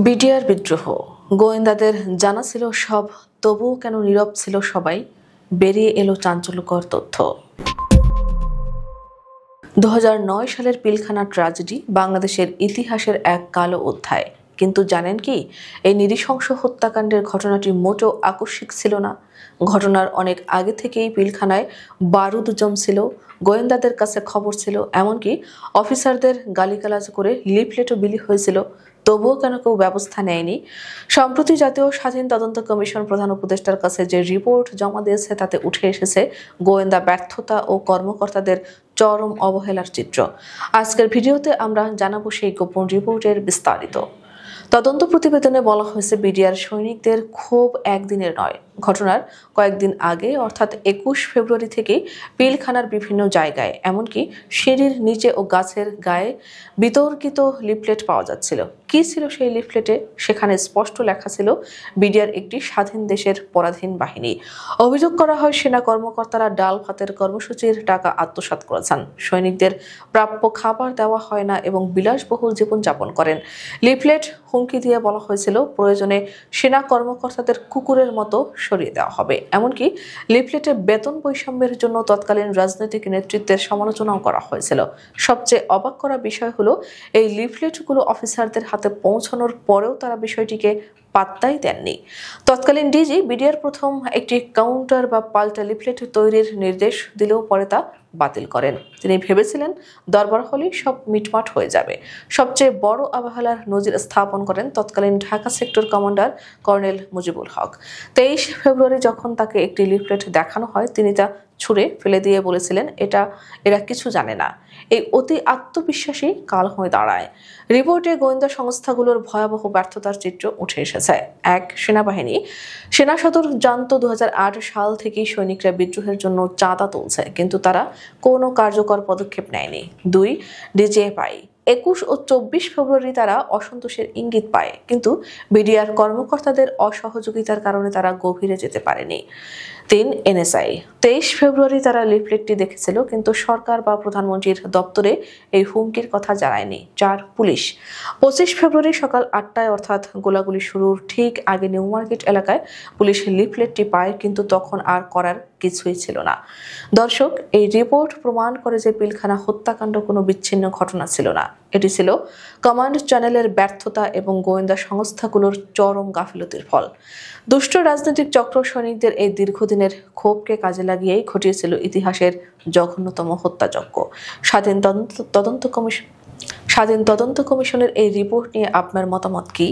BDR বিদ্রোহ। গোয়েন্দাদের জানা ছিল সব, তবুও কেন নীরব ছিল সবাই? বেরিয়ে এলো চাঞ্চল্যকর তথ্য। 2009 সালের পিলখানা ট্র্যাজেডি বাংলাদেশের ইতিহাসের এক কালো অধ্যায়। কিন্তু জানেন কি, এই নৃশংস হত্যাকাণ্ডের ঘটনাটি মোটেও আকস্মিক ছিল না। ঘটনার অনেক আগে থেকেই পিলখানায় বারুদ জমছিল, গোয়েন্দাদের কাছে খবর ছিল, এমনকি অফিসারদের গালিগালাজ করে লিফলেটও বিলি হয়েছিল। তবুও কেন কেউ ব্যবস্থা নেয়নি? সম্প্রতি জাতীয় স্বাধীন তদন্ত কমিশন প্রধান উপদেষ্টার কাছে যে রিপোর্ট জমা দিয়েছে তাতে উঠে এসেছে গোয়েন্দা ব্যর্থতা ও কর্মকর্তাদের চরম অবহেলার চিত্র। আজকের ভিডিওতে আমরা জানাবো সেই গোপন রিপোর্টের বিস্তারিত। তদন্ত প্রতিবেদনে বলা হয়েছে, বিডিআর সৈনিকদের ক্ষোভ একদিনের নয়। ঘটনার কয়েকদিন আগে অর্থাৎ 21 ফেব্রুয়ারি থেকে পিলখানার বিভিন্ন জায়গায়, এমনকি সিঁড়ির নিচে ও গাছের গায়ে বিতর্কিত লিফলেট পাওয়া যাচ্ছিল। কি ছিল সেই লিফলেটে? সেখানে স্পষ্ট লেখা ছিল, বিডিআর একটি স্বাধীন দেশের পরাধীন বাহিনী। অভিযোগ করা হয়, সেনা কর্মকর্তারা ডাল ভাতের কর্মসূচির টাকা আত্মসাৎ করেছেন, সৈনিকদের প্রাপ্য খাবার দেওয়া হয় না এবং বিলাসবহুল জীবনযাপন করেন। লিফলেট হুমকি দিয়ে বলা হয়েছিল, প্রয়োজনে সেনা কর্মকর্তাদের কুকুরের মতো সরিয়ে দেওয়া হবে। এমনকি লিফলেটে বেতন বৈষম্যের জন্য তৎকালীন রাজনৈতিক নেতৃত্বের সমালোচনাও করা হয়েছিল। সবচেয়ে অবাক করা বিষয় হলো, এই লিফলেটগুলো অফিসারদের হাতে পৌঁছানোর পরেও তারা বিষয়টিকে পাত্তাই দেননি। তৎকালীন ডিজি বিডিআর প্রথম একটি কাউন্টার বা পাল্টা লিফলেট তৈরির নির্দেশ দিলেও পরে তা বাতিল করেন। তিনি ভেবেছিলেন দরবার হলেই সব মিটমাট হয়ে যাবে। সবচেয়ে বড় অবহেলার নজির স্থাপন করেন তৎকালীন Dhaka sector commander colonel Mujibul Haque. 23 February যখন তাকে একটি লিফলেট দেখানো হয়, তিনি তা ছুঁড়ে ফেলে দিয়ে বলেছিলেন, এরা কিছু জানে না। এই অতি আত্মবিশ্বাসী কাল হয়ে দাঁড়ায়। রিপোর্টে গোয়েন্দা সংস্থাগুলোর ভয়াবহ ব্যর্থতার চিত্র উঠে এসেছে। এক, সেনাবাহিনী। সেনা সদর জানত 2008 সাল থেকেই সৈনিকরা বিদ্রোহের জন্য চাঁদা তুলছে, কিন্তু তারা কোনো কার্যকর পদক্ষেপ নেয়নি। 2, ডিজিএফআই। 21 ও 24 ফেব্রুয়ারি তারা অসন্তোষের ইঙ্গিত পায়, কিন্তু বিডিআর কর্মকর্তাদের অসহযোগিতার কারণে তারা গভীরে যেতে পারেনি। 3, এনএসআই। 23 ফেব্রুয়ারি তারা লিফলেটটি দেখেছিল, কিন্তু সরকার বা প্রধানমন্ত্রীর দপ্তরে এই হুমকির কথা জানায়নি। 4, পুলিশ। 25 ফেব্রুয়ারি সকাল 8টায় অর্থাৎ গোলাগুলি শুরুর ঠিক আগে নিউ মার্কেট এলাকায় পুলিশ লিফলেটটি পায়, কিন্তু তখন আর করার কিছুই ছিল না। দর্শক, এই রিপোর্ট প্রমাণ করে যে পিলখানা হত্যাকাণ্ড কোনো বিচ্ছিন্ন ঘটনা ছিল না। এটি ছিল কমান্ড চ্যানেলের ব্যর্থতা এবং গোয়েন্দা সংস্থাগুলোর চরম গাফিলতির ফল। দুষ্ট রাজনৈতিক চক্র সৈনিকদের এই দীর্ঘদিনের ক্ষোভকে কাজে লাগিয়েই ঘটিয়েছিল ইতিহাসের জঘন্যতম হত্যাযজ্ঞ। স্বাধীন তদন্ত কমিশনের এই রিপোর্ট নিয়ে আপনার মতামত কি?